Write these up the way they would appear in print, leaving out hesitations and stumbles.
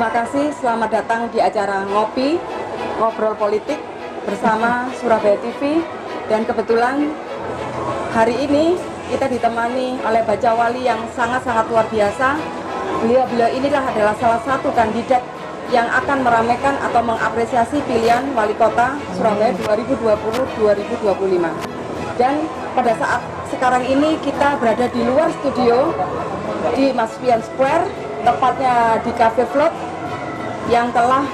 Terima kasih, selamat datang di acara Ngopi, Ngobrol Politik bersama Surabaya TV. Dan kebetulan hari ini kita ditemani oleh Baca Wali yang sangat-sangat luar biasa. Beliau inilah adalah salah satu kandidat yang akan meramaikan atau mengapresiasi pilihan Wali Kota Surabaya 2020-2025. Dan pada saat sekarang ini kita berada di luar studio di Maspion Square, tepatnya di Cafe Float, yang telah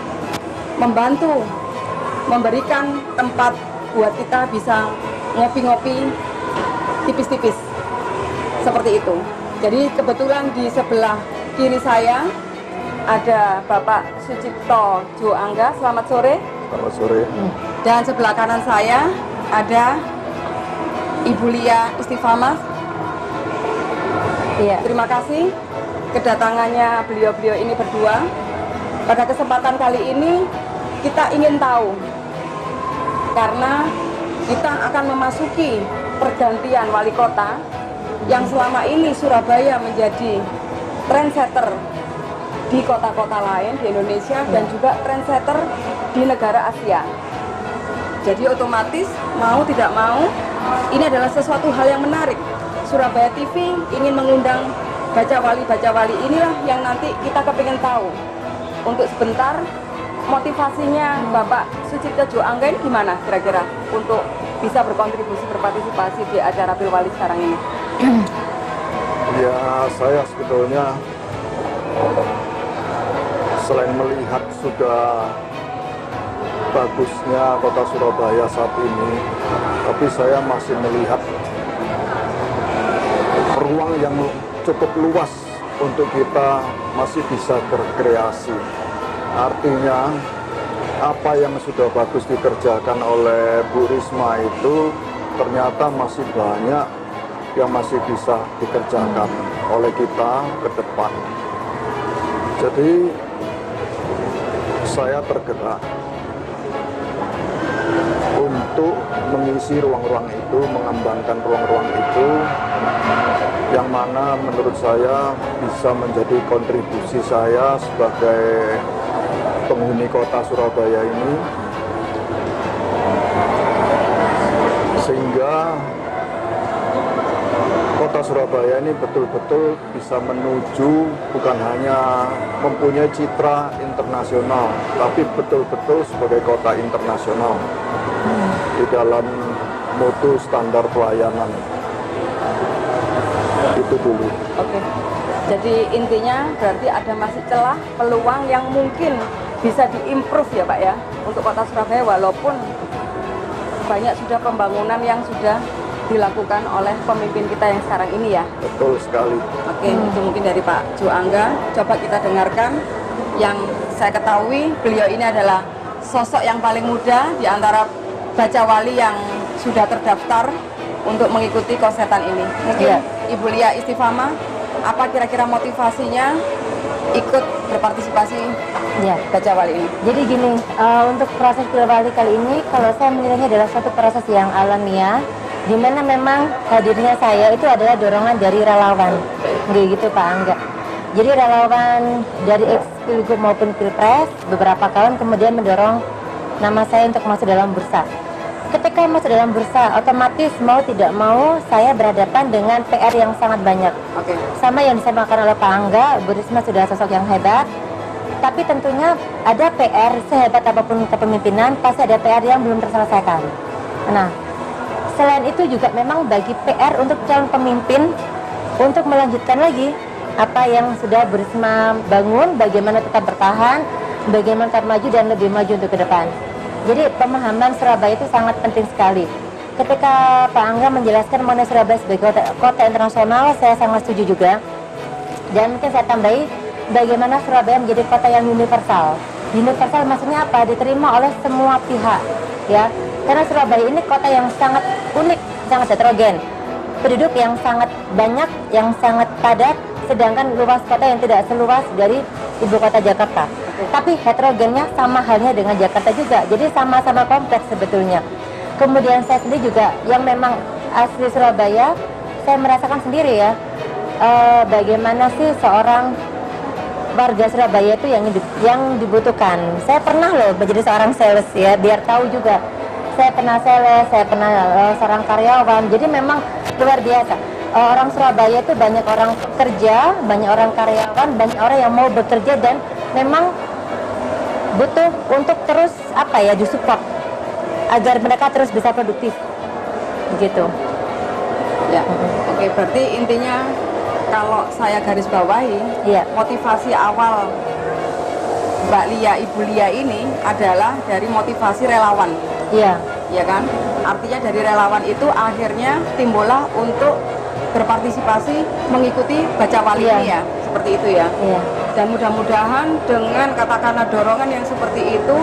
membantu memberikan tempat buat kita bisa ngopi-ngopi tipis-tipis seperti itu. Jadi kebetulan di sebelah kiri saya ada Bapak Sucipto Jo Angga. Selamat sore. Selamat sore. Dan sebelah kanan saya ada Ibu Lia Istifamah. Iya. Terima kasih kedatangannya beliau-beliau ini berdua. Pada kesempatan kali ini kita ingin tahu, karena kita akan memasuki pergantian wali kota yang selama ini Surabaya menjadi trendsetter di kota-kota lain di Indonesia dan juga trendsetter di negara Asia. Jadi otomatis mau tidak mau ini adalah sesuatu hal yang menarik. Surabaya TV ingin mengundang baca wali inilah yang nanti kita kepingin tahu. Untuk sebentar, motivasinya Bapak Sucipto Jo Angga ini gimana kira-kira untuk bisa berpartisipasi di acara Pilwali sekarang ini? Ya, saya sebetulnya selain melihat sudah bagusnya kota Surabaya saat ini, tapi saya masih melihat ruang yang cukup luas untuk kita masih bisa berkreasi. Artinya apa yang sudah bagus dikerjakan oleh Bu Risma itu ternyata masih banyak yang masih bisa dikerjakan oleh kita ke depan. Jadi saya tergerak untuk mengisi ruang-ruang itu, mengembangkan ruang-ruang itu yang mana menurut saya bisa menjadi kontribusi saya sebagai penghuni kota Surabaya ini, sehingga kota Surabaya ini betul-betul bisa menuju bukan hanya mempunyai citra internasional, tapi betul-betul sebagai kota internasional di dalam mutu standar pelayanan. Itu dulu. Oke. Jadi intinya berarti ada masih celah peluang yang mungkin bisa diimprove ya Pak ya untuk kota Surabaya, walaupun banyak sudah pembangunan yang sudah dilakukan oleh pemimpin kita yang sekarang ini ya. Betul sekali. Oke, itu mungkin dari Pak Jo Angga. Coba kita dengarkan. Yang saya ketahui beliau ini adalah sosok yang paling muda di antara baca wali yang sudah terdaftar untuk mengikuti konsertan ini. Mungkin Ibu Lia Istifamah, apa kira-kira motivasinya ikut berpartisipasi baca wali ini? Jadi gini, untuk proses Pilwali kali ini, kalau saya menilainya adalah suatu proses yang alamiah, di mana memang hadirnya saya itu adalah dorongan dari relawan, gitu Pak Angga. Jadi relawan dari ex-Pilgub maupun Pilpres beberapa kawan kemudian mendorong nama saya untuk masuk dalam bursa. Ketika masuk dalam bursa, otomatis mau tidak mau saya berhadapan dengan PR yang sangat banyak. Sama yang disampaikan oleh Pak Angga, Bu Risma sudah sosok yang hebat, tapi tentunya ada PR sehebat apapun kepemimpinan, pasti ada PR yang belum terselesaikan. Nah, selain itu juga memang bagi PR untuk calon pemimpin untuk melanjutkan lagi apa yang sudah Bu Risma bangun, bagaimana tetap bertahan, bagaimana tetap maju dan lebih maju untuk ke depan. Jadi pemahaman Surabaya itu sangat penting sekali. Ketika Pak Angga menjelaskan mengenai Surabaya sebagai kota internasional, saya sangat setuju juga. Dan mungkin saya tambahi, bagaimana Surabaya menjadi kota yang universal. Universal maksudnya apa? Diterima oleh semua pihak, ya. Karena Surabaya ini kota yang sangat unik, sangat heterogen. Penduduk yang sangat banyak, yang sangat padat, sedangkan luas kota yang tidak seluas dari ibu kota Jakarta. Tapi heterogennya sama halnya dengan Jakarta juga, jadi sama-sama kompleks sebetulnya. Kemudian saya sendiri juga yang memang asli Surabaya, saya merasakan sendiri ya, bagaimana sih seorang warga Surabaya itu yang dibutuhkan. Saya pernah loh menjadi seorang sales ya, biar tahu juga. Saya pernah sales, saya pernah seorang karyawan. Jadi memang luar biasa. Orang Surabaya itu banyak orang pekerja, banyak orang karyawan, banyak orang yang mau bekerja dan memang butuh untuk terus disupport agar mereka terus bisa produktif. Begitu. Ya, oke, berarti intinya kalau saya garis bawahi, Iya. motivasi awal Mbak Lia, Ibu Lia ini adalah dari motivasi relawan, Iya. ya kan? Artinya dari relawan itu akhirnya timbullah untuk berpartisipasi mengikuti baca wali Iya. ini ya, seperti itu ya. Iya. Dan mudah-mudahan dengan katakanlah dorongan yang seperti itu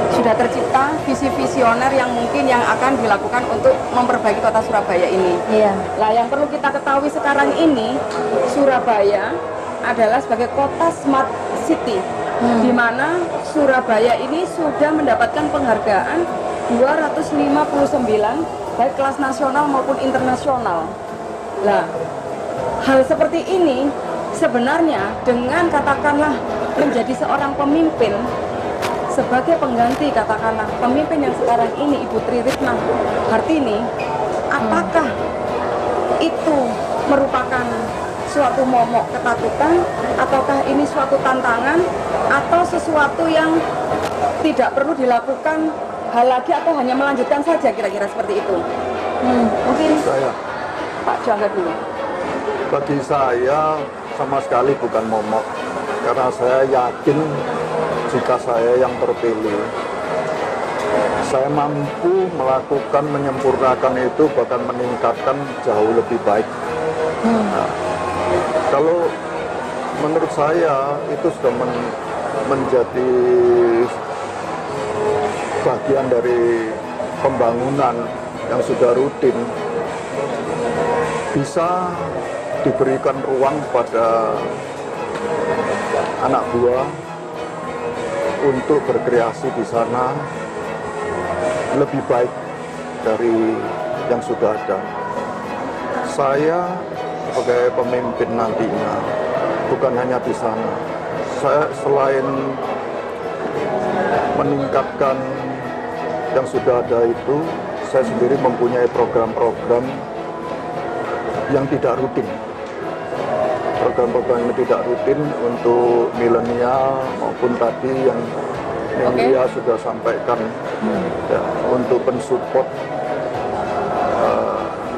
sudah tercipta visi visioner yang mungkin yang akan dilakukan untuk memperbaiki kota Surabaya ini. Iya. Nah, yang perlu kita ketahui sekarang ini, Surabaya adalah sebagai kota smart city, di mana Surabaya ini sudah mendapatkan penghargaan 259 baik kelas nasional maupun internasional. Nah, hal seperti ini sebenarnya dengan katakanlah menjadi seorang pemimpin sebagai pengganti katakanlah pemimpin yang sekarang ini Ibu Tri Risma Hartini, apakah itu merupakan suatu momok ketakutan ataukah ini suatu tantangan atau sesuatu yang tidak perlu dilakukan hal lagi atau hanya melanjutkan saja, kira-kira seperti itu? Mungkin Saya, Pak Jangga dulu. bagi saya sama sekali bukan momok, karena saya yakin jika saya yang terpilih, saya mampu melakukan, menyempurnakan itu, bahkan meningkatkan jauh lebih baik. Nah, kalau menurut saya itu sudah menjadi bagian dari pembangunan yang sudah rutin, bisa diberikan ruang pada anak buah untuk berkreasi di sana lebih baik dari yang sudah ada. Saya sebagai pemimpin nantinya bukan hanya di sana. Saya selain meningkatkan yang sudah ada itu, saya sendiri mempunyai program-program yang tidak rutin. Program-program yang tidak rutin untuk milenial maupun tadi yang Lia sudah sampaikan ya, untuk mensupport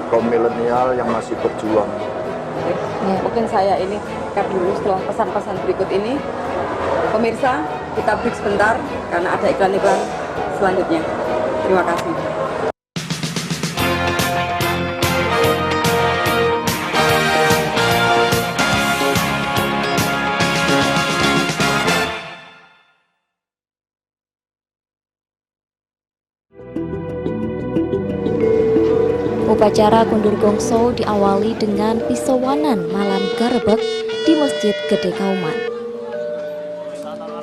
kaum milenial yang masih berjuang. Mungkin saya ini cut dulu setelah pesan-pesan berikut ini. Pemirsa, kita break sebentar karena ada iklan-iklan selanjutnya. Terima kasih. Upacara kundur gongso diawali dengan pisauwanan malam garebek di Masjid Gede Kauman.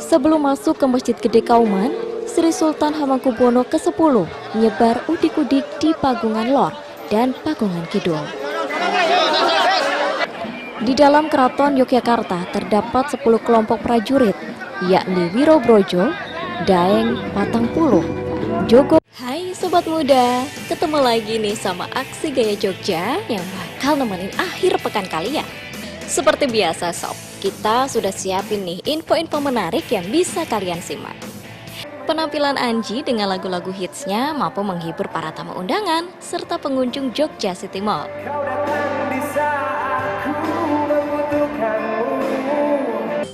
Sebelum masuk ke Masjid Gede Kauman, Sri Sultan Hamengkubuwono ke-10 menyebar udik-udik di Pagungan Lor dan Pagungan Kidul. Di dalam Keraton Yogyakarta terdapat 10 kelompok prajurit, yakni Wirobrojo, Daeng, Patangpuluh, Jogo. Hai Sobat Muda, ketemu lagi nih sama Aksi Gaya Jogja yang bakal nemenin akhir pekan kalian. Seperti biasa Sob, kita sudah siapin nih info-info menarik yang bisa kalian simak. Penampilan Anji dengan lagu-lagu hitsnya mampu menghibur para tamu undangan serta pengunjung Jogja City Mall.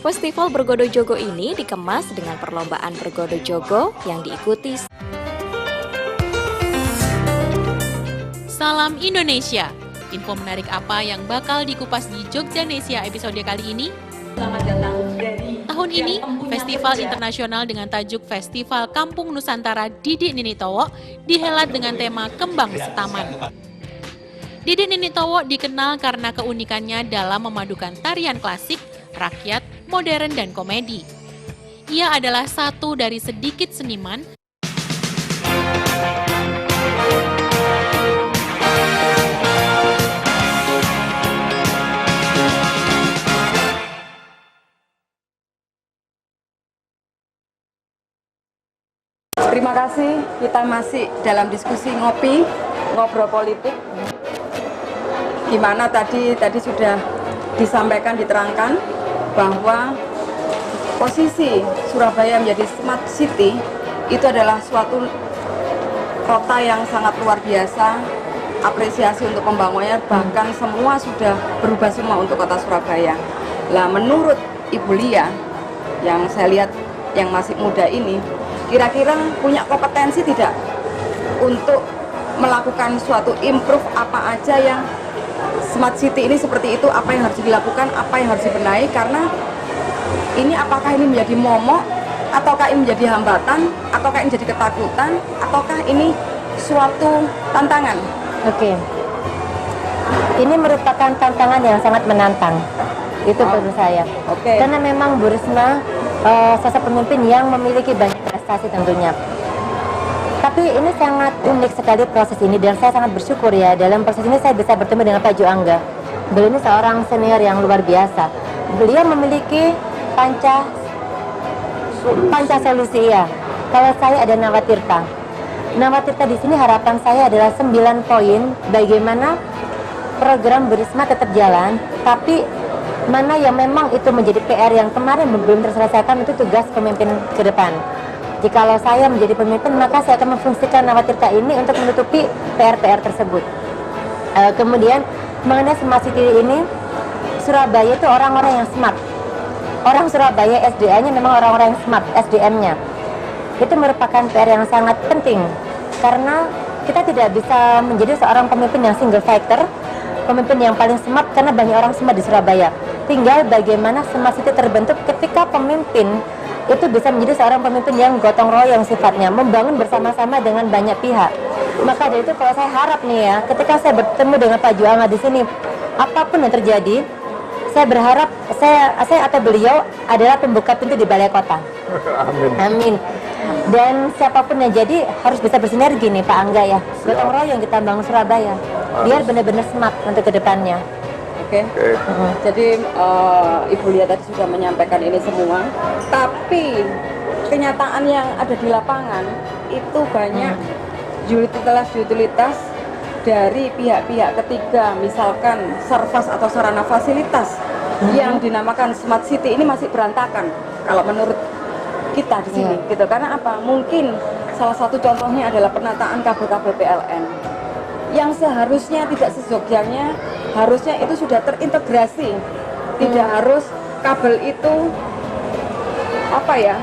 Festival Bergodo Jogo ini dikemas dengan perlombaan Bergodo Jogo yang diikuti. Salam Indonesia. Info menarik apa yang bakal dikupas di Jogjanesia episode kali ini? Selamat datang dari Tahun ini, festival internasional dengan tajuk Festival Kampung Nusantara Didik Nini Towo dihelat dengan tema Kembang Setaman. Didik Nini Towo dikenal karena keunikannya dalam memadukan tarian klasik, rakyat, modern, dan komedi. Ia adalah satu dari sedikit seniman Terima kasih, kita masih dalam diskusi ngopi, ngobrol politik. Gimana tadi sudah disampaikan, diterangkan bahwa posisi Surabaya menjadi smart city itu adalah suatu kota yang sangat luar biasa, apresiasi untuk pembangunannya, bahkan semua sudah berubah semua untuk kota Surabaya. Lah menurut Ibu Lia, yang saya lihat yang masih muda ini, kira-kira punya kompetensi tidak untuk melakukan suatu improve apa aja yang smart city ini seperti itu, apa yang harus dilakukan, apa yang harus dibenahi, karena ini apakah ini menjadi momok, ataukah ini menjadi hambatan, ataukah ini menjadi ketakutan, ataukah ini suatu tantangan? Oke. Ini merupakan tantangan yang sangat menantang. Itu menurut saya. Oke. Karena memang Bu Risma sosok pemimpin yang memiliki banyak prestasi tentunya. Tapi ini sangat unik sekali proses ini, dan saya sangat bersyukur ya dalam proses ini saya bisa bertemu dengan Pak Juangga. Beliau ini seorang senior yang luar biasa. Beliau memiliki panca solusi ya. Kalau saya ada Nawatirta. Nawatirta di sini harapan saya adalah 9 poin bagaimana program Bu Risma tetap jalan, tapi mana yang memang itu menjadi PR yang kemarin belum terselesaikan, itu tugas pemimpin ke depan. Jikalau saya menjadi pemimpin, maka saya akan memfungsikan Nawatirta ini untuk menutupi PR-PR tersebut. Kemudian mengenai smart city ini, Surabaya itu orang-orang yang smart. Orang Surabaya SDA-nya memang orang-orang yang smart, SDM-nya. Itu merupakan PR yang sangat penting, karena kita tidak bisa menjadi seorang pemimpin yang single fighter, pemimpin yang paling smart, karena banyak orang smart di Surabaya. Tinggal bagaimana smart city terbentuk ketika pemimpin itu bisa menjadi seorang pemimpin yang gotong royong sifatnya, membangun bersama-sama dengan banyak pihak. Maka dari itu kalau saya harap nih ya, ketika saya bertemu dengan Pak Juangga di sini, apapun yang terjadi, saya berharap saya atau beliau adalah pembuka pintu di balai kota. Amin. Amin. Dan siapapun yang jadi harus bisa bersinergi nih Pak Angga ya. Gotong royong kita bangun Surabaya, biar benar-benar smart untuk kedepannya. Oke. Jadi Ibu Lia tadi sudah menyampaikan ini semua, tapi kenyataan yang ada di lapangan itu banyak utilitas dari pihak-pihak ketiga, misalkan servas atau sarana fasilitas yang dinamakan smart city ini masih berantakan kalau menurut kita di sini, gitu. Karena apa? Mungkin salah satu contohnya adalah penataan kabel-kabel PLN yang seharusnya tidak sejogjanya, harusnya itu sudah terintegrasi, tidak harus kabel itu apa ya,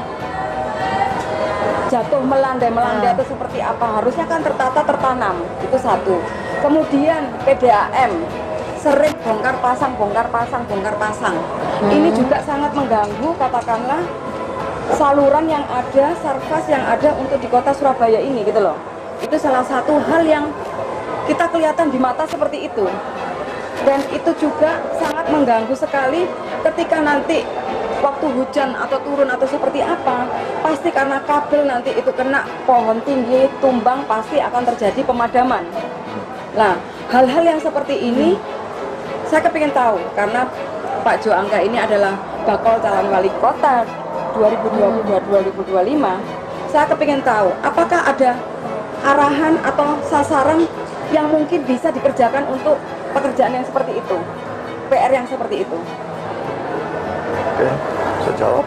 jatuh melandai atau seperti apa, harusnya kan tertata, tertanam. Itu satu. Kemudian PDAM sering bongkar pasang. Ini juga sangat mengganggu, katakanlah, saluran yang ada, servas yang ada untuk di kota Surabaya ini, gitu loh. Itu salah satu hal yang kita kelihatan di mata seperti itu. Dan itu juga sangat mengganggu sekali ketika nanti waktu hujan atau turun atau seperti apa, pasti karena kabel nanti itu kena pohon tinggi, tumbang, pasti akan terjadi pemadaman. Nah, hal-hal yang seperti ini saya kepingin tahu, karena Pak Juangga ini adalah bakal calon wali kota 2022-2025. Saya kepingin tahu apakah ada arahan atau sasaran yang mungkin bisa dikerjakan untuk pekerjaan yang seperti itu, PR yang seperti itu. Oke, saya jawab.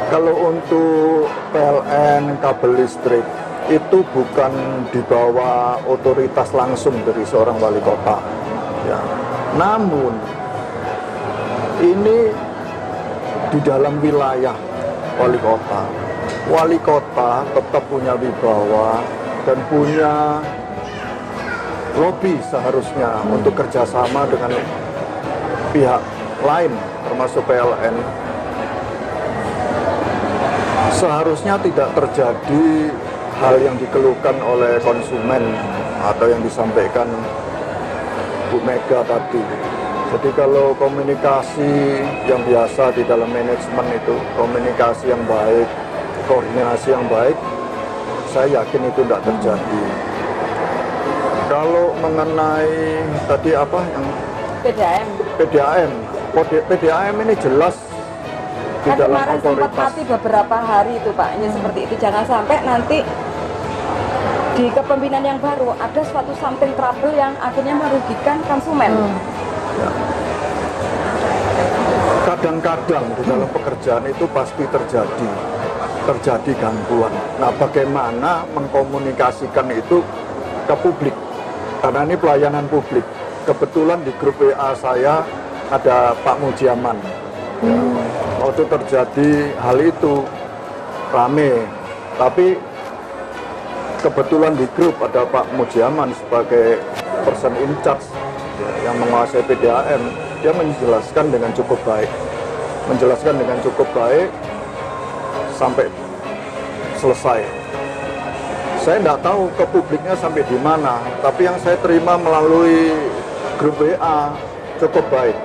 Kalau untuk PLN kabel listrik itu bukan di bawah otoritas langsung dari seorang wali kota, ya. Namun ini di dalam wilayah wali kota. Wali kota tetap punya wibawa dan punya lobby seharusnya untuk kerjasama dengan pihak lain termasuk PLN. Seharusnya tidak terjadi hal yang dikeluhkan oleh konsumen atau yang disampaikan Bu Mega tadi. Jadi kalau komunikasi yang biasa di dalam manajemen itu, komunikasi yang baik, koordinasi yang baik, saya yakin itu tidak terjadi. Kalau mengenai tadi apa yang PDAM. PDAM ini jelas di Kan dalam kemarin sempat otoritas. mati beberapa hari itu Pak, ya seperti itu. Jangan sampai nanti di kepemimpinan yang baru ada suatu something trouble yang akhirnya merugikan konsumen. Ya. Kadang-kadang di dalam pekerjaan itu pasti terjadi gangguan. Nah, bagaimana mengkomunikasikan itu ke publik? Karena ini pelayanan publik. Kebetulan di grup WA saya ada Pak Mujiaman. Waktu terjadi hal itu rame, tapi kebetulan di grup ada Pak Mujiaman sebagai person in charge yang menguasai PDAM. Dia menjelaskan dengan cukup baik sampai selesai. Saya tidak tahu ke publiknya sampai di mana, tapi yang saya terima melalui grup WA cukup baik.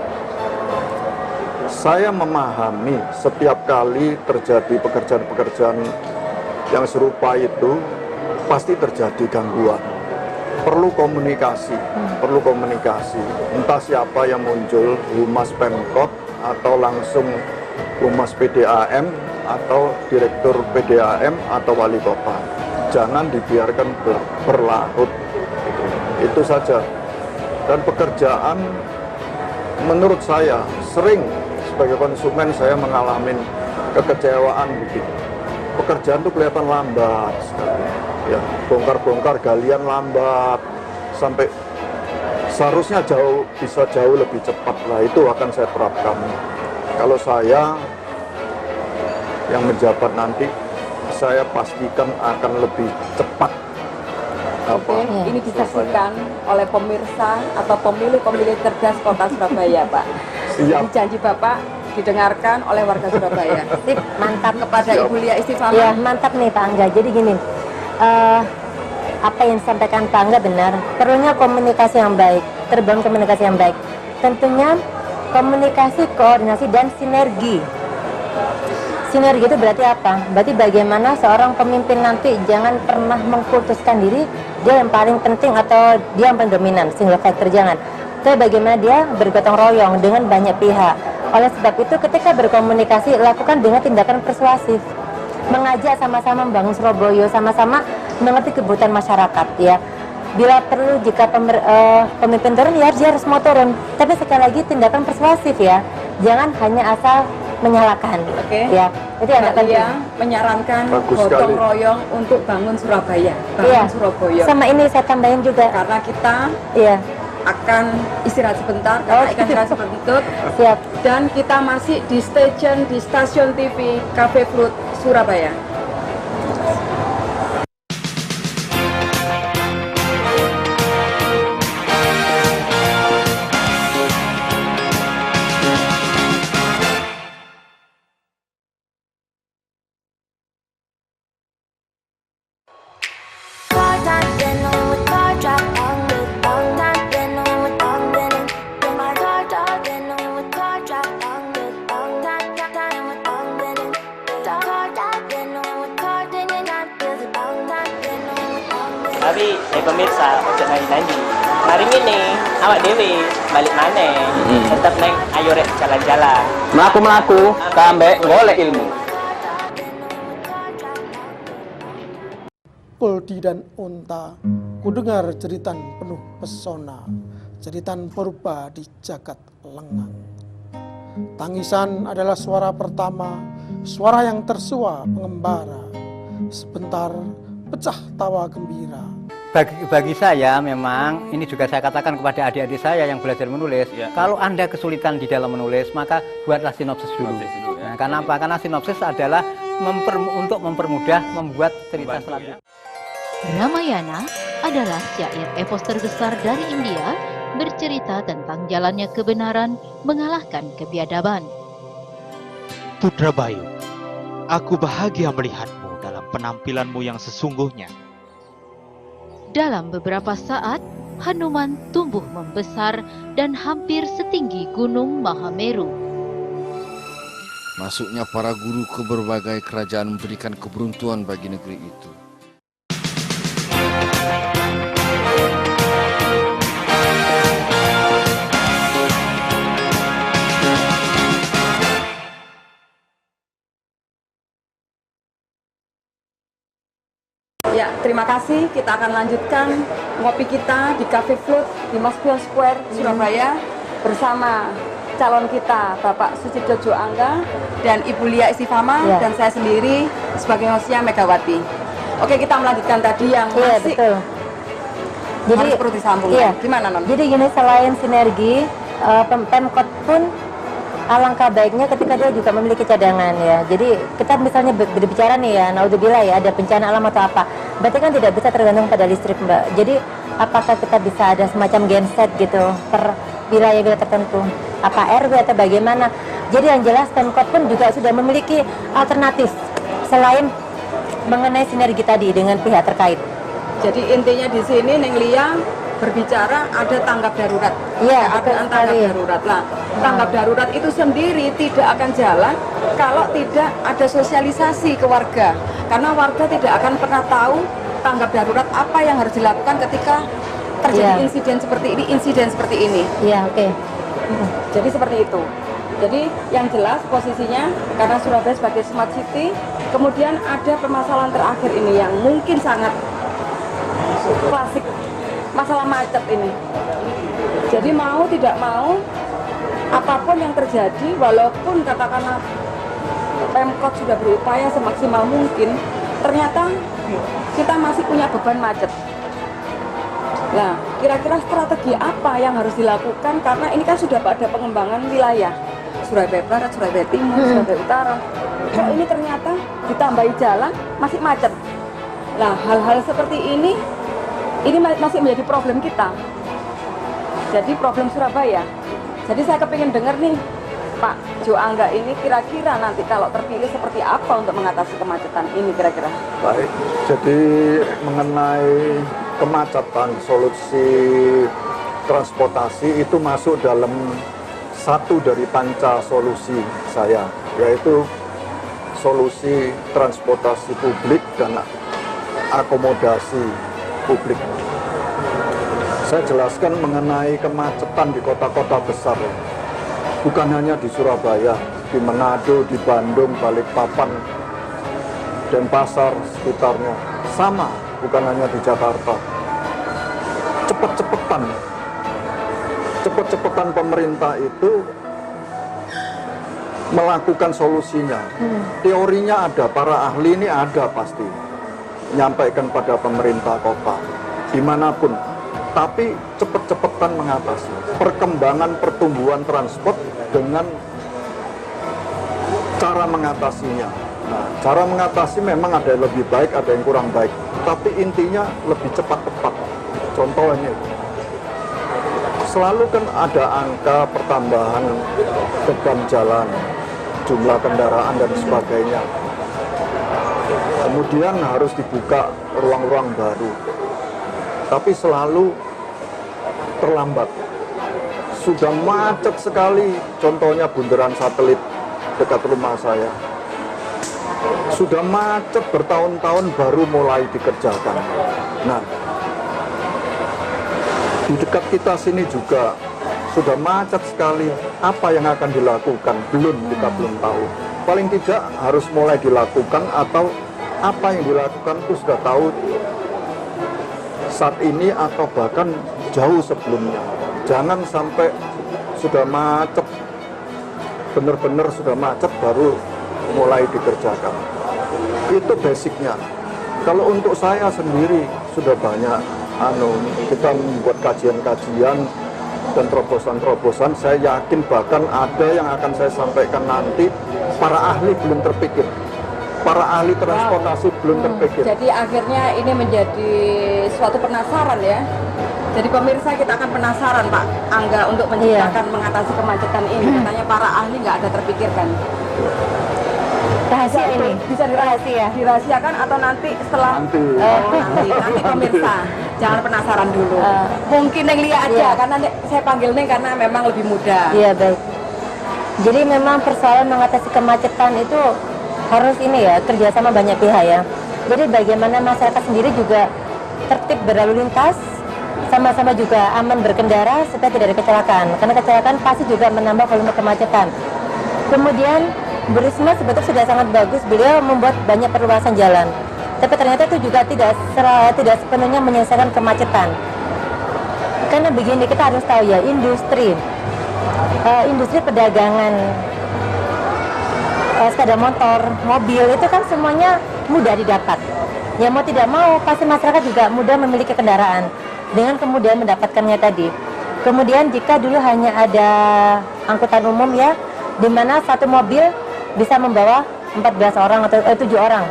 Saya memahami setiap kali terjadi pekerjaan-pekerjaan yang serupa itu pasti terjadi gangguan. Perlu komunikasi. Entah siapa yang muncul, Humas Pemkot atau langsung Humas PDAM atau Direktur PDAM atau Wali Kota. Jangan dibiarkan berlarut. Itu saja. Dan pekerjaan menurut saya sering sebagai konsumen saya mengalami kekecewaan begitu. Pekerjaan itu kelihatan lambat sekali. Ya, bongkar-bongkar galian lambat sampai seharusnya bisa jauh lebih cepat. Lah itu akan saya terapkan. Kalau saya yang menjabat nanti, saya pastikan akan lebih cepat. Ini disaksikan oleh pemirsa atau pemilih-pemilih cerdas Kota Surabaya, Pak. Siap. Jadi janji Bapak didengarkan oleh warga Surabaya. Sip, mantap. Kepada Siap. Ibu Lia Istifama. Ya, mantap nih Pak Angga. Jadi gini, apa yang disampaikan Pak Angga benar. Perlunya komunikasi yang baik, terbangun komunikasi yang baik. Tentunya komunikasi, koordinasi, dan sinergi. Sinergi itu berarti apa? Berarti bagaimana seorang pemimpin nanti jangan pernah mengkultuskan diri dia yang paling penting atau dia yang paling dominan, single factor, jangan. Tapi bagaimana dia bergotong royong dengan banyak pihak. Oleh sebab itu ketika berkomunikasi lakukan dengan tindakan persuasif. Mengajak sama-sama membangun Surabaya, sama-sama mengerti kebutuhan masyarakat ya. Bila perlu jika pemimpin turun ya dia harus mau turun. Tapi sekali lagi tindakan persuasif ya. Jangan hanya asal menyalahkan. Oke. Ya, itu yang Mbak penting. Lia menyarankan Bagus gotong sekali. royong untuk bangun Surabaya, bangun Iya. Surabaya. Sama ini saya tambahin juga. Karena kita Iya, akan istirahat sebentar, karena ikan istirahat sebentar. siap. Dan kita masih di stasiun TV Cafe Fruit Surabaya. Tapi pemirsa ojo nyanyi mari ini awak dewi balik mana tetap neng ayo rek jalan-jalan Melaku kambek golek ilmu. Poldi dan Unta, kudengar jeritan penuh pesona, jeritan purba di jagat lengang. Tangisan adalah suara pertama, suara yang tersua pengembara. Sebentar pecah tawa gembira. Bagi saya memang ini juga saya katakan kepada adik-adik saya yang belajar menulis, kalau Anda kesulitan di dalam menulis maka buatlah sinopsis dulu. Nah, karena apa? Karena sinopsis adalah untuk mempermudah membuat cerita selanjutnya. Ramayana adalah syair epos terbesar dari India bercerita tentang jalannya kebenaran mengalahkan kebiadaban. Putra Bayu, aku bahagia melihatmu dalam penampilanmu yang sesungguhnya. Dalam beberapa saat, Hanuman tumbuh membesar dan hampir setinggi Gunung Mahameru. Masuknya para guru ke berbagai kerajaan memberikan keberuntuhan bagi negeri itu. Ya, terima kasih. Kita akan lanjutkan ngopi kita di Cafe Float di Moskwa Square, Surabaya bersama calon kita Bapak Sucipto Jo Angga dan Ibu Lia Istifama dan saya sendiri sebagai hostnya Megawati. Oke, kita melanjutkan tadi yang masih betul. Jadi harus perlu disambungkan. Gimana, Non? Jadi gini, selain sinergi, Pemkot pun alangkah baiknya ketika dia juga memiliki cadangan ya. Jadi kita misalnya berbicara nih ya, naudzubillah ya, ada bencana alam atau apa, berarti kan tidak bisa tergantung pada listrik, Mbak. Jadi apakah kita bisa ada semacam genset gitu per wilayah-wilayah tertentu, apa RW atau bagaimana? Jadi yang jelas Pemkot pun juga sudah memiliki alternatif selain mengenai sinergi tadi dengan pihak terkait. Jadi intinya di sini Neng Lia berbicara ada tanggap darurat. Iya, ada tanggap darurat. Nah, tanggap darurat itu sendiri tidak akan jalan kalau tidak ada sosialisasi ke warga. Karena warga tidak akan pernah tahu tanggap darurat apa yang harus dilakukan ketika terjadi insiden seperti ini. Iya, oke. Jadi seperti itu. Jadi yang jelas posisinya karena Surabaya sebagai smart city, kemudian ada permasalahan terakhir ini yang mungkin sangat klasik, masalah macet ini. Jadi mau tidak mau, apapun yang terjadi, walaupun katakanlah Pemkot sudah berupaya semaksimal mungkin, ternyata kita masih punya beban macet. Nah, kira-kira strategi apa yang harus dilakukan, karena ini kan sudah ada pengembangan wilayah Surabaya Barat, Surabaya Timur, Surabaya Utara. Kok ini ternyata ditambahi jalan masih macet. Nah, hal-hal seperti ini masih menjadi problem kita. Jadi problem Surabaya. Jadi saya kepingin dengar nih Pak Jo Angga ini kira-kira nanti kalau terpilih seperti apa untuk mengatasi kemacetan ini kira-kira. Baik, jadi mengenai kemacetan, solusi transportasi itu masuk dalam satu dari panca solusi saya, yaitu solusi transportasi publik dan akomodasi publik. Saya jelaskan mengenai kemacetan di kota-kota besar, bukan hanya di Surabaya, di Manado, di Bandung, Balikpapan, Denpasar, sekitarnya. Sama, bukan hanya di Jakarta. Cepet-cepetan pemerintah itu melakukan solusinya. Teorinya ada, para ahli ini ada pasti. Nyampaikan pada pemerintah kota, dimanapun. Tapi cepet-cepetan mengatasi. Perkembangan pertumbuhan transport dengan cara mengatasinya. Nah, cara mengatasi memang ada yang lebih baik, ada yang kurang baik. Tapi intinya lebih cepat-cepat. Contohnya, selalu kan ada angka pertambahan beban jalan, jumlah kendaraan dan sebagainya. Kemudian harus dibuka ruang-ruang baru. Tapi selalu terlambat. Sudah macet sekali, contohnya bundaran satelit dekat rumah saya. Sudah macet bertahun-tahun baru mulai dikerjakan. Nah, di dekat kita sini juga sudah macet sekali. Apa yang akan dilakukan? Kita belum tahu. Paling tidak harus mulai dilakukan, atau apa yang dilakukan itu sudah tahu saat ini atau bahkan jauh sebelumnya. Jangan sampai sudah macet, benar-benar sudah macet baru mulai dikerjakan. Itu basicnya. Kalau untuk saya sendiri sudah banyak kita membuat kajian-kajian dan terobosan-terobosan. Saya yakin bahkan ada yang akan saya sampaikan nanti, para ahli belum terpikir, para ahli transportasi belum terpikir. Jadi akhirnya ini menjadi suatu penasaran ya. Jadi pemirsa, kita akan penasaran Pak Angga untuk menciptakan mengatasi kemacetan ini. Katanya para ahli nggak ada terpikirkan. Rahasia ini bisa dirahasiakan atau nanti setelah nanti pemirsa jangan penasaran dulu. Mungkin Neng Lia aja karena saya panggil Neng karena memang lebih muda. Iya, baik. Jadi memang persoalan mengatasi kemacetan itu harus kerjasama banyak pihak ya. Jadi bagaimana masyarakat sendiri juga tertib berlalu lintas, sama-sama juga aman berkendara supaya tidak ada kecelakaan. Karena kecelakaan pasti juga menambah volume kemacetan. Kemudian Bu Risma sebetulnya sudah sangat bagus, beliau membuat banyak perluasan jalan. Tapi ternyata itu juga tidak sepenuhnya menyelesaikan kemacetan. Karena begini, kita harus tahu ya, industri perdagangan sepeda motor, mobil itu kan semuanya mudah didapat. Ya mau tidak mau pasti masyarakat juga mudah memiliki kendaraan dengan kemudian mendapatkannya tadi. Kemudian jika dulu hanya ada angkutan umum ya, di mana satu mobil bisa membawa 14 orang atau 7 orang.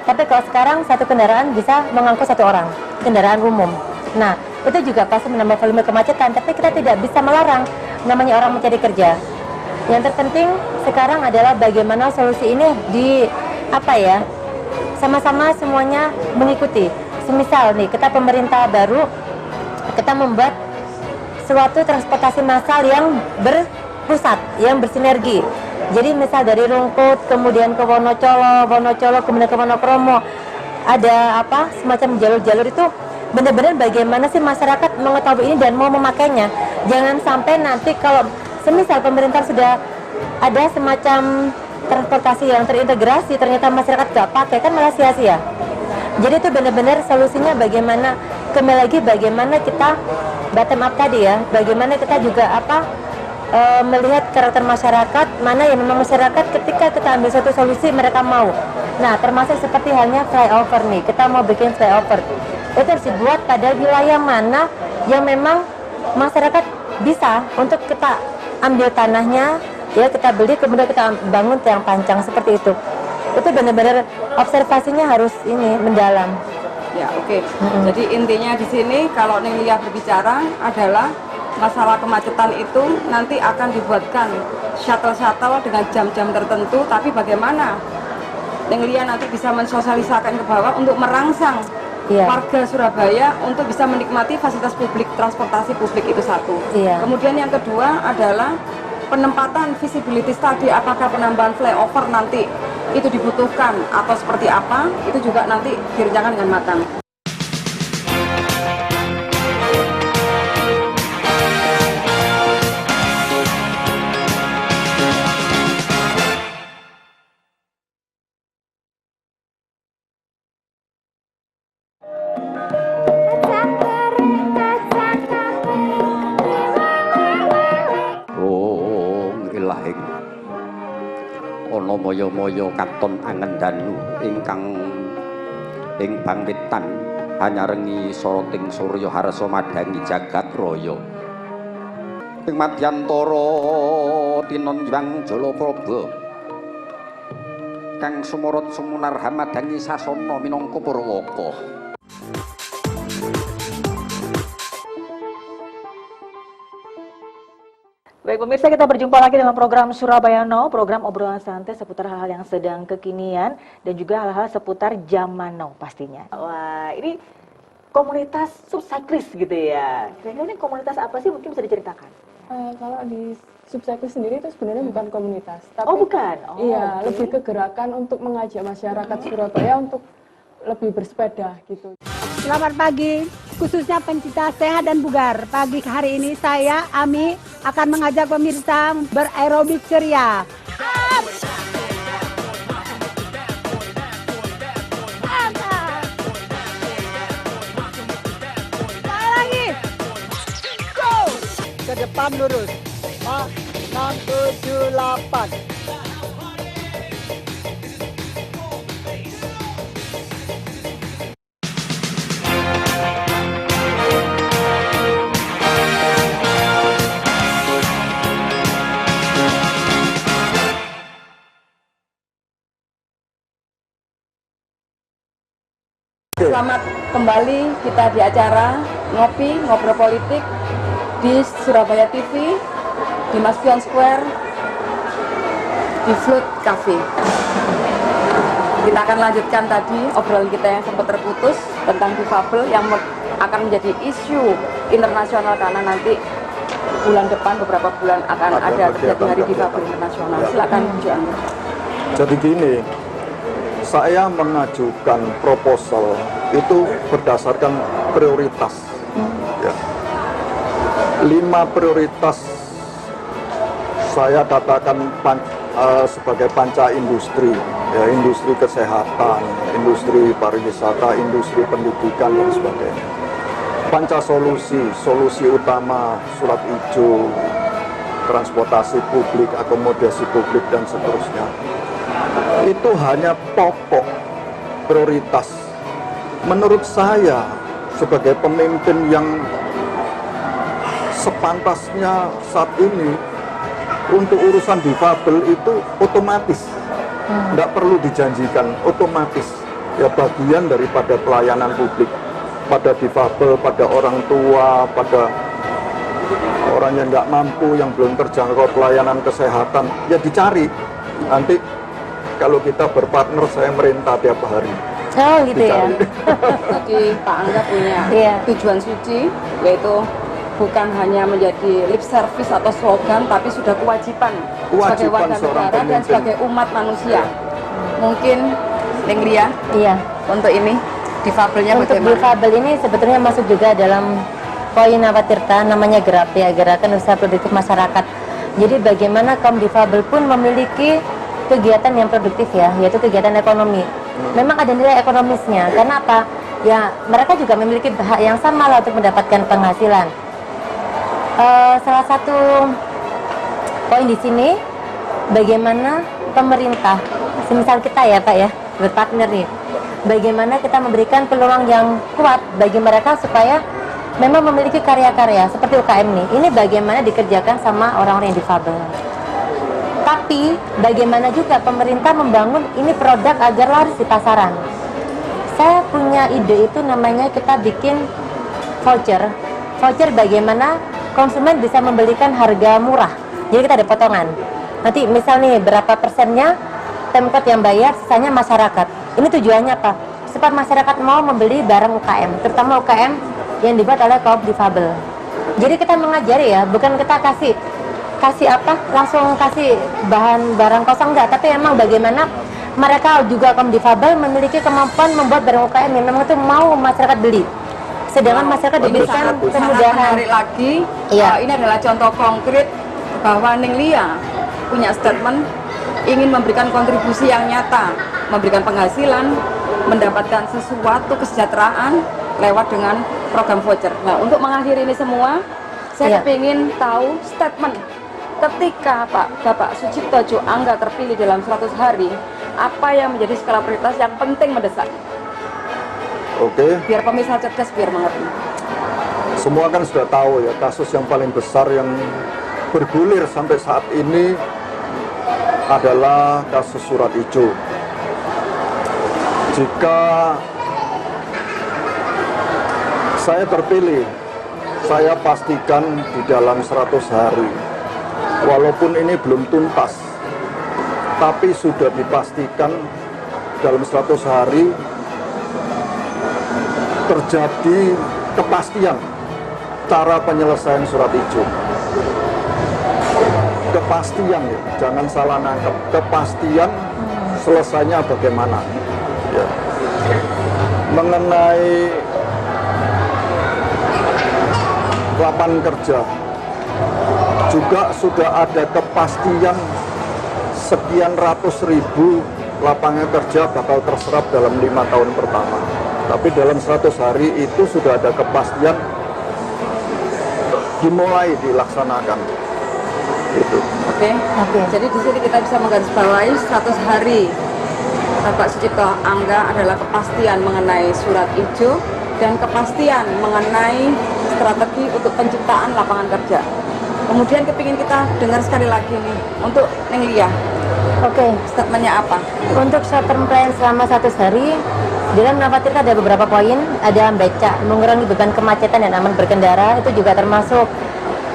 Tapi kalau sekarang satu kendaraan bisa mengangkut 1 orang, kendaraan umum. Nah, itu juga pasti menambah volume kemacetan, tapi kita tidak bisa melarang namanya orang mencari kerja. Yang terpenting sekarang adalah bagaimana solusi ini sama-sama semuanya mengikuti. Semisal nih, kita pemerintah baru, kita membuat suatu transportasi massal yang berpusat, yang bersinergi. Jadi misal dari Rungkut, kemudian ke Wonocolo, kemudian ke Wonokromo, ada semacam jalur-jalur itu benar-benar bagaimana sih masyarakat mengetahui ini dan mau memakainya. Jangan sampai nanti kalau semisal pemerintah sudah ada semacam transportasi yang terintegrasi, ternyata masyarakat nggak pakai, kan malah sia-sia. Jadi itu benar-benar solusinya bagaimana, kembali lagi bagaimana kita bottom up tadi ya, bagaimana kita juga melihat karakter masyarakat, mana yang memang masyarakat ketika kita ambil satu solusi mereka mau. Nah, termasuk seperti halnya flyover nih, kita mau bikin flyover. Itu harus dibuat pada wilayah mana yang memang masyarakat bisa untuk kita ambil tanahnya, ya kita beli, kemudian kita bangun tiang pancang seperti itu. Itu benar-benar observasinya harus mendalam. Ya, oke. Jadi intinya di sini kalau Neng Lia berbicara adalah masalah kemacetan itu nanti akan dibuatkan shuttle-shuttle dengan jam-jam tertentu, tapi bagaimana Neng Lia nanti bisa mensosialisakan ke bawah untuk merangsang warga Surabaya untuk bisa menikmati fasilitas publik, transportasi publik itu satu. Kemudian yang kedua adalah penempatan visibilitas tadi, apakah penambahan flyover nanti itu dibutuhkan atau seperti apa, itu juga nanti direncanakan dengan matang. Ana moyo-moyo katon angendanu ingkang ing pangwitan hanyarengi soroting surya harsa madhangi jagat raya ing madyantara tinonjang Jalapraba kang sumurut sumunar hamadhangi sasana minangka Purwaka. Baik pemirsa, kita berjumpa lagi dalam program Surabaya Now, program obrolan santai seputar hal-hal yang sedang kekinian dan juga hal-hal seputar zaman now pastinya. Wah, ini komunitas subcyclist gitu ya. Kira-kira ini komunitas apa sih, mungkin bisa diceritakan? Kalau di subcyclist sendiri itu sebenarnya bukan komunitas. Tapi, bukan? Iya, lebih ke gerakan untuk mengajak masyarakat Surabaya untuk lebih bersepeda gitu. Selamat pagi, khususnya pencinta sehat dan bugar. Pagi hari ini saya, Ami, akan mengajak pemirsa beraerobik ceria. Lagi. Go! Ke depan lurus. 6, 7, 8. Selamat kembali kita di acara ngobrol politik di Surabaya TV, di Maspion Square, di Float Cafe. Kita akan lanjutkan tadi obrolan kita yang sempat terputus tentang difabel yang akan menjadi isu internasional karena nanti bulan depan beberapa bulan akan ada terjadi Hari Difabel Internasional. Silakan Bu Angga. Jadi gini, saya mengajukan proposal itu berdasarkan prioritas. Ya. 5 prioritas saya katakan sebagai panca industri. ya industri kesehatan, industri pariwisata, industri pendidikan dan sebagainya. Panca solusi utama surat hijau, transportasi publik, akomodasi publik dan seterusnya. Itu hanya pokok prioritas. Menurut saya sebagai pemimpin yang sepantasnya saat ini untuk urusan difabel itu otomatis, tidak perlu dijanjikan, otomatis ya bagian daripada pelayanan publik pada difabel, pada orang tua, pada orang yang nggak mampu, yang belum terjangkau pelayanan kesehatan, ya dicari. Nanti kalau kita berpartner, saya merintah tiap hari. Oh gitu dicari. ya. Jadi Pak Angga punya tujuan suci, yaitu bukan hanya menjadi lip service atau slogan, tapi sudah kewajiban sebagai warga negara dan sebagai umat manusia. Mungkin Neng Lia, untuk ini difabelnya untuk bagaimana? difabel ini sebetulnya masuk juga dalam poin Nawatirta, namanya GERAP ya, Gerakan Usaha Produktif Masyarakat. Jadi bagaimana kaum difabel pun memiliki kegiatan yang produktif ya, yaitu kegiatan ekonomi. Memang ada nilai ekonomisnya, karena apa? Ya mereka juga memiliki hak yang sama lah untuk mendapatkan penghasilan. Salah satu poin di sini, bagaimana pemerintah, semisal kita ya Pak ya, berpartner nih, bagaimana kita memberikan peluang yang kuat bagi mereka supaya memang memiliki karya-karya seperti UKM nih. Ini bagaimana dikerjakan sama orang-orang yang difabel. Tapi bagaimana juga pemerintah membangun ini produk agar laris di pasaran. Saya punya ide itu namanya kita bikin voucher. Voucher bagaimana konsumen bisa membelikan harga murah. Jadi kita ada potongan. Nanti misal nih berapa persennya Pemkot yang bayar, sisanya masyarakat. Ini tujuannya apa? Supaya masyarakat mau membeli barang UKM, terutama UKM yang dibuat oleh kaum difabel. Jadi kita mengajari ya, bukan kita kasih apa, langsung kasih bahan barang kosong enggak, tapi emang bagaimana mereka juga kaum difabel memiliki kemampuan membuat barang UKM yang memang itu mau masyarakat beli. Sedangkan masyarakat diberikan kemudahan. Menarik lagi, ini adalah contoh konkret bahwa Neng Lia punya statement ingin memberikan kontribusi yang nyata, memberikan penghasilan, mendapatkan sesuatu kesejahteraan lewat dengan program voucher. Nah, untuk mengakhiri ini semua, saya ingin tahu statement ketika Bapak Sucipto Jo Angga terpilih dalam 100 hari, apa yang menjadi skala prioritas yang penting mendesak? Oke. Biar pemirsa cerdas, biar mengerti. Semua kan sudah tahu ya, kasus yang paling besar yang bergulir sampai saat ini adalah kasus surat hijau. Jika saya terpilih, saya pastikan di dalam 100 hari, walaupun ini belum tuntas, tapi sudah dipastikan dalam 100 hari terjadi kepastian cara penyelesaian surat hijau. Kepastian ya, jangan salah nangkep. Kepastian selesainya bagaimana. Ya. Mengenai lapangan kerja, juga sudah ada kepastian sekian ratus ribu lapangan kerja bakal terserap dalam 5 tahun pertama. Tapi dalam 100 hari itu sudah ada kepastian dimulai dilaksanakan. Gitu. Oke. Jadi di sini kita bisa menggarisbawahi 100 hari Bapak Sucipto Angga adalah kepastian mengenai surat hijau dan kepastian mengenai strategi untuk penciptaan lapangan kerja. Kemudian kepingin kita dengar sekali lagi nih untuk Neng Lia. Statementnya apa? Untuk short term plan selama 100 hari, dalam Nawatirta ada beberapa poin, ada membaca, mengurangi beban kemacetan dan aman berkendara, itu juga termasuk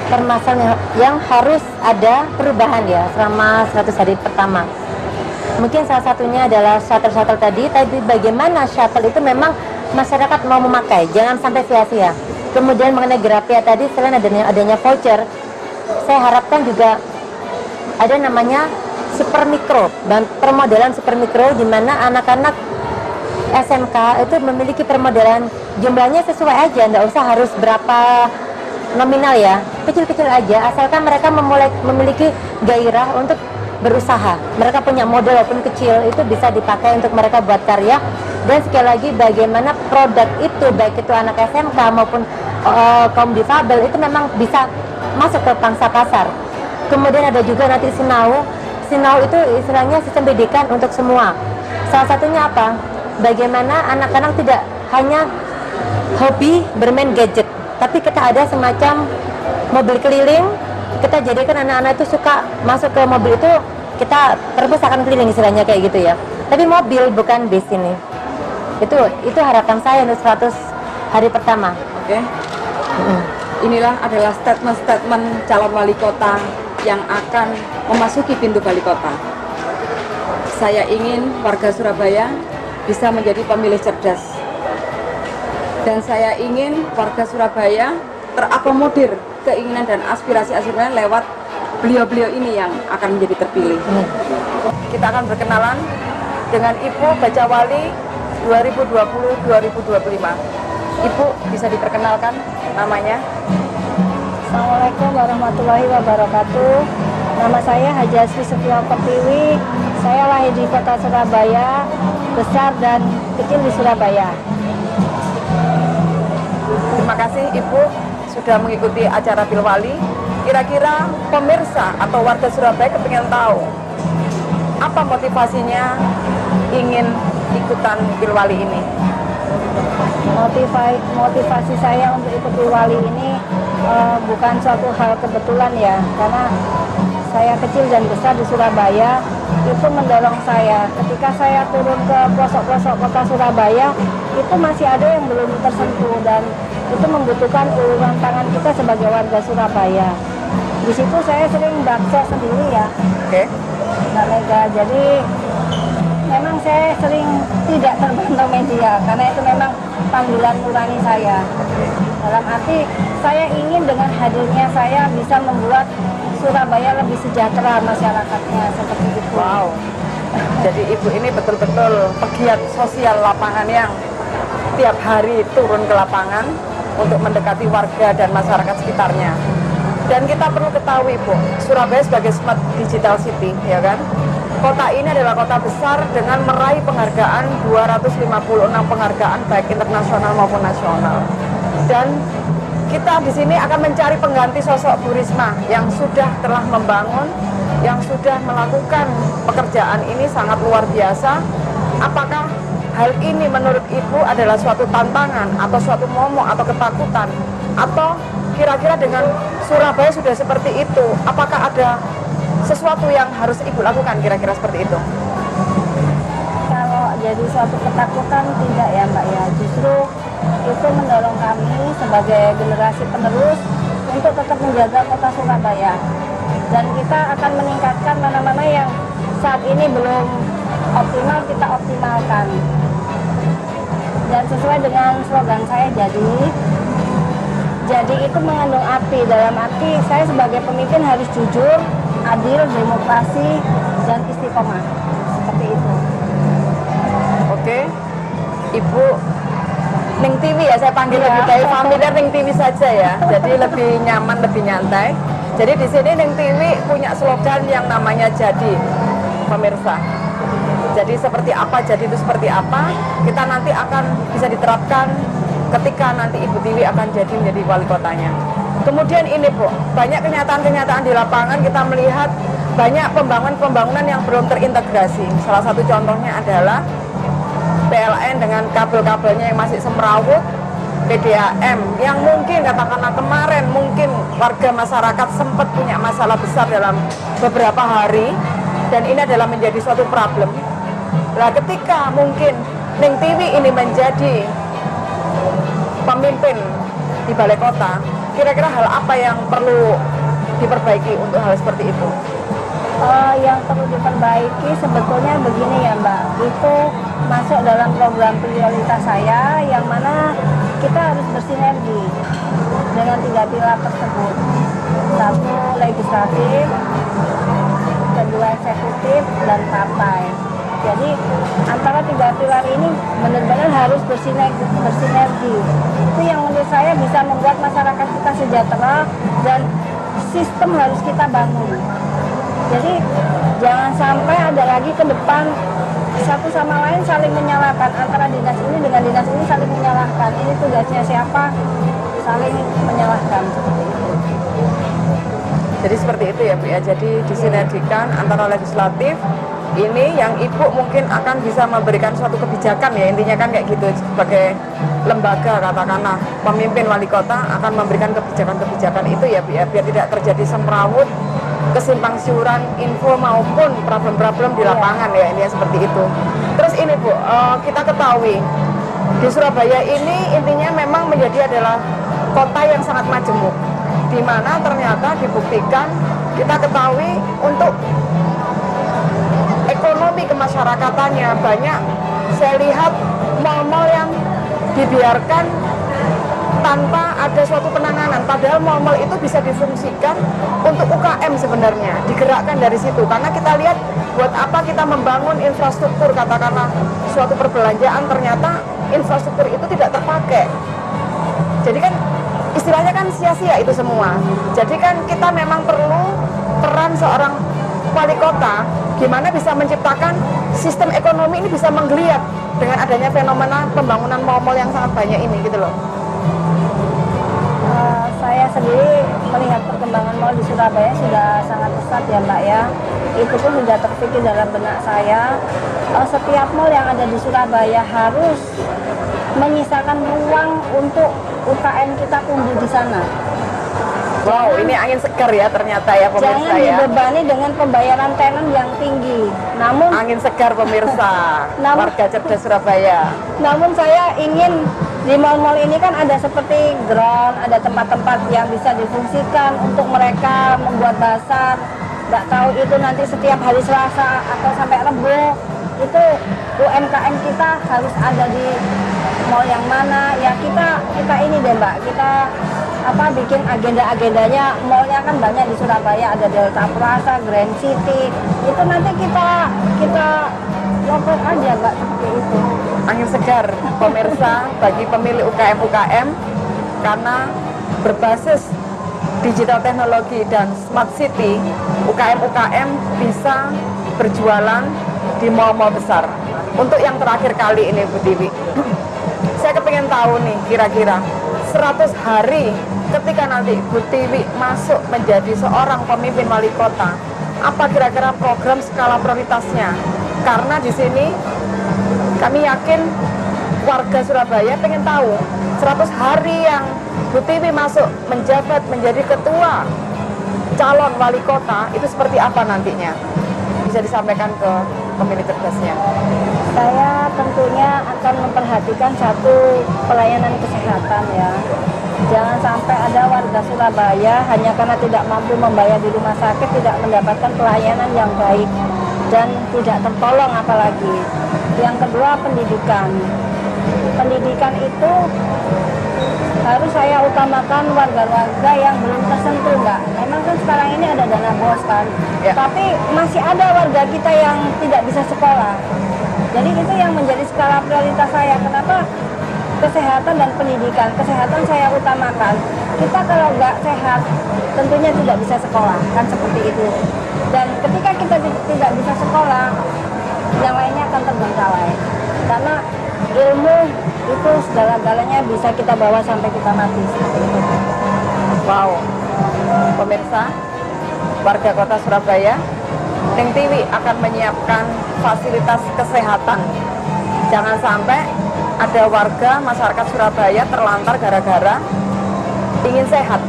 permasalahan yang harus ada perubahan ya selama 100 hari pertama. Mungkin salah satunya adalah shuttle tadi, tapi bagaimana shuttle itu memang masyarakat mau memakai, jangan sampai sia-sia. Kemudian mengenai Grapia tadi, selain adanya voucher, saya harapkan juga ada namanya super mikro, permodalan super mikro, di mana anak-anak SMK itu memiliki permodalan jumlahnya sesuai aja, nggak usah harus berapa nominal ya, kecil-kecil aja, asalkan mereka memiliki gairah untuk berusaha. Mereka punya modal walaupun kecil, itu bisa dipakai untuk mereka buat karya. Dan sekali lagi bagaimana produk itu, baik itu anak SMK maupun kaum difabel, itu memang bisa masuk ke pangsa pasar. Kemudian ada juga nanti Sinau. Sinau itu istilahnya sistem pendidikan untuk semua. Salah satunya apa? Bagaimana anak-anak tidak hanya hobi bermain gadget, tapi kita ada semacam mobil keliling. Kita jadikan anak-anak itu suka masuk ke mobil itu, kita perpustakaan keliling istilahnya kayak gitu ya. Tapi mobil bukan bis ini. Itu harapan saya untuk 100 hari pertama. Oke. Inilah adalah statement-statement calon wali kota yang akan memasuki pintu wali kota. Saya ingin warga Surabaya bisa menjadi pemilih cerdas. Dan saya ingin warga Surabaya terakomodir keinginan dan aspirasi-aspirasi lewat beliau-beliau ini yang akan menjadi terpilih. Kita akan berkenalan dengan Ibu Baca Wali 2020-2025. Ibu bisa diperkenalkan namanya? Assalamualaikum warahmatullahi wabarakatuh. Nama saya Haji Asri Sufia Pertiwi. Saya lahir di kota Surabaya, besar dan kecil di Surabaya. Terima kasih Ibu sudah mengikuti acara Pilwali. Kira-kira pemirsa atau warga Surabaya kepingin tahu apa motivasinya ingin ikutan Pilwali ini? Motivasi saya untuk ikut Pilwali ini bukan suatu hal kebetulan ya, karena saya kecil dan besar di Surabaya. Itu mendorong saya ketika saya turun ke pelosok-pelosok kota Surabaya, itu masih ada yang belum tersentuh dan itu membutuhkan uluran tangan kita sebagai warga Surabaya. Di situ saya sering bakso sendiri ya. Oke. Mbak Mega, jadi memang saya sering tidak terbantu media karena itu memang panggilan nurani saya. Dalam arti saya ingin dengan hadirnya saya bisa membuat Surabaya lebih sejahtera masyarakatnya seperti itu. Wow. Jadi Ibu ini betul-betul pegiat sosial lapangan yang tiap hari turun ke lapangan untuk mendekati warga dan masyarakat sekitarnya. Dan kita perlu ketahui Bu, Surabaya sebagai Smart Digital City, ya kan? Kota ini adalah kota besar dengan meraih penghargaan 256 penghargaan baik internasional maupun nasional. Dan kita di sini akan mencari pengganti sosok Bu Risma yang sudah telah membangun, yang sudah melakukan pekerjaan ini sangat luar biasa. Apakah hal ini menurut Ibu adalah suatu tantangan atau suatu momok atau ketakutan? Atau kira-kira dengan Surabaya sudah seperti itu, apakah ada sesuatu yang harus Ibu lakukan kira-kira seperti itu? Kalau jadi suatu ketakutan tidak ya Mbak ya, justru itu mendorong kami sebagai generasi penerus untuk tetap menjaga kota Surabaya. Dan kita akan meningkatkan mana-mana yang saat ini belum optimal, kita optimalkan. Dan sesuai dengan slogan saya jadi itu mengandung api, dalam arti saya sebagai pemimpin harus jujur, adil, demokrasi, dan istiqomah. Seperti itu. Oke, Ibu Ning TV ya, saya panggil lebih kayak familiar Ning TV saja ya. Jadi lebih nyaman, lebih nyantai. Jadi di sini Ning TV punya slogan yang namanya jadi, pemirsa. Jadi seperti apa, jadi itu seperti apa, kita nanti akan bisa diterapkan ketika nanti Ibu Tiwi akan jadi menjadi wali kotanya. Kemudian ini Bu, banyak kenyataan-kenyataan di lapangan kita melihat banyak pembangunan yang belum terintegrasi. Salah satu contohnya adalah PLN dengan kabel-kabelnya yang masih semrawut, PDAM yang mungkin katakanlah kemarin mungkin warga masyarakat sempat punya masalah besar dalam beberapa hari dan ini adalah menjadi suatu problem. Nah ketika mungkin Ning TV ini menjadi pemimpin di balai kota, kira-kira hal apa yang perlu diperbaiki untuk hal seperti itu? Yang perlu diperbaiki sebetulnya begini ya Mbak, itu masuk dalam program prioritas saya yang mana kita harus bersinergi dengan 3 pilar tersebut. 1 legislatif, 2 eksekutif, dan partai. Jadi antara 3 pilar ini benar-benar harus bersinergi. Itu yang menurut saya bisa membuat masyarakat kita sejahtera dan sistem harus kita bangun. Jadi jangan sampai ada lagi ke depan satu sama lain saling menyalahkan, antara dinas ini dengan dinas ini saling menyalahkan. Ini tugasnya siapa? Saling menyalahkan seperti itu. Jadi seperti itu ya Bu ya. Jadi disinergikan antara legislatif ini yang Ibu mungkin akan bisa memberikan suatu kebijakan ya, intinya kan kayak gitu, sebagai lembaga katakanlah pemimpin wali kota akan memberikan kebijakan-kebijakan itu ya Bu ya, biar tidak terjadi semrawut kesimpang siuran info maupun problem-problem di lapangan ya, ini seperti itu. Terus ini Bu, kita ketahui di Surabaya ini intinya memang menjadi adalah kota yang sangat majemuk, di mana ternyata dibuktikan kita ketahui untuk ekonomi kemasyarakatannya banyak. Saya lihat mal-mal yang dibiarkan tanpa ada suatu penanganan, padahal mal-mal itu bisa difungsikan untuk UKM sebenarnya, digerakkan dari situ. Karena kita lihat buat apa kita membangun infrastruktur, katakanlah suatu perbelanjaan, ternyata infrastruktur itu tidak terpakai. Jadi kan istilahnya kan sia-sia itu semua. Jadi kan kita memang perlu peran seorang wali kota, gimana bisa menciptakan sistem ekonomi ini bisa menggeliat dengan adanya fenomena pembangunan mal-mal yang sangat banyak ini gitu loh. Saya sendiri melihat perkembangan mal di Surabaya sudah sangat pesat ya Mbak ya. Itu pun sudah terpikir dalam benak saya. Setiap mal yang ada di Surabaya harus menyisakan ruang untuk UKM kita tumbuh di sana. Wow, ini angin segar ya ternyata ya pemirsa. Jangan dibebani dengan pembayaran tenan yang tinggi. Namun angin segar pemirsa, warga cerdas Surabaya. Namun saya ingin di mal-mal ini kan ada seperti ground, ada tempat-tempat yang bisa difungsikan untuk mereka membuat bazar. Nggak tahu itu nanti setiap hari Selasa atau sampai Rebo, itu UMKM kita harus ada di mal yang mana. Ya kita ini deh Mbak, kita bikin agenda-agendanya. Mallnya kan banyak di Surabaya, ada Delta Plaza, Grand City. Itu nanti kita loket aja Mbak, seperti itu. Angin segar pemirsa bagi pemilik UKM-UKM, karena berbasis digital teknologi dan smart city, UKM-UKM bisa berjualan di mal-mal besar. Untuk yang terakhir kali ini Bu Tiwi, saya kepingin tahu nih kira-kira 100 hari ketika nanti Bu Tiwi masuk menjadi seorang pemimpin wali kota, apa kira-kira program skala prioritasnya? Karena di sini kami yakin warga Surabaya pengen tahu 100 hari yang Bu Tiwi masuk menjabat menjadi ketua calon wali kota itu seperti apa nantinya? Bisa disampaikan ke pemilik cerdasnya. Saya tentunya akan memperhatikan satu pelayanan kesehatan ya. Jangan sampai ada warga Surabaya hanya karena tidak mampu membayar di rumah sakit tidak mendapatkan pelayanan yang baik dan tidak tertolong apalagi. Yang kedua pendidikan. Pendidikan itu harus saya utamakan warga-warga yang belum tersentuh Mbak. Memang kan sekarang ini ada dana BOS kan, tapi masih ada warga kita yang tidak bisa sekolah. Jadi itu yang menjadi skala prioritas saya. Kenapa? Kesehatan dan pendidikan. Kesehatan saya utamakan. Kita kalau nggak sehat tentunya tidak bisa sekolah, kan seperti itu. Dan ketika kita tidak bisa sekolah, yang lainnya akan terbengkalai. Karena ilmu itu segala-galanya bisa kita bawa sampai kita mati. Wow, pemirsa, warga kota Surabaya, Neng Tiwi akan menyiapkan fasilitas kesehatan. Jangan sampai ada warga masyarakat Surabaya terlantar gara-gara ingin sehat.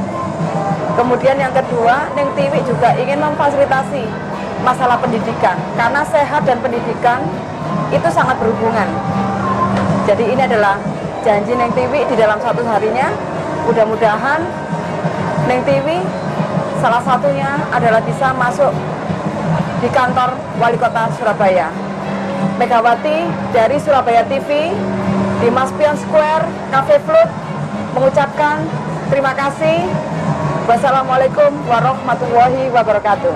Kemudian yang kedua, Neng Tiwi juga ingin memfasilitasi masalah pendidikan, karena sehat dan pendidikan itu sangat berhubungan. Jadi ini adalah janji Neng Tiwi di dalam 100 harinya. Mudah-mudahan Neng Tiwi salah satunya adalah bisa masuk di kantor Wali Kota Surabaya. Megawati dari Surabaya TV di Maspion Square Cafe Float mengucapkan terima kasih. Wassalamualaikum warahmatullahi wabarakatuh.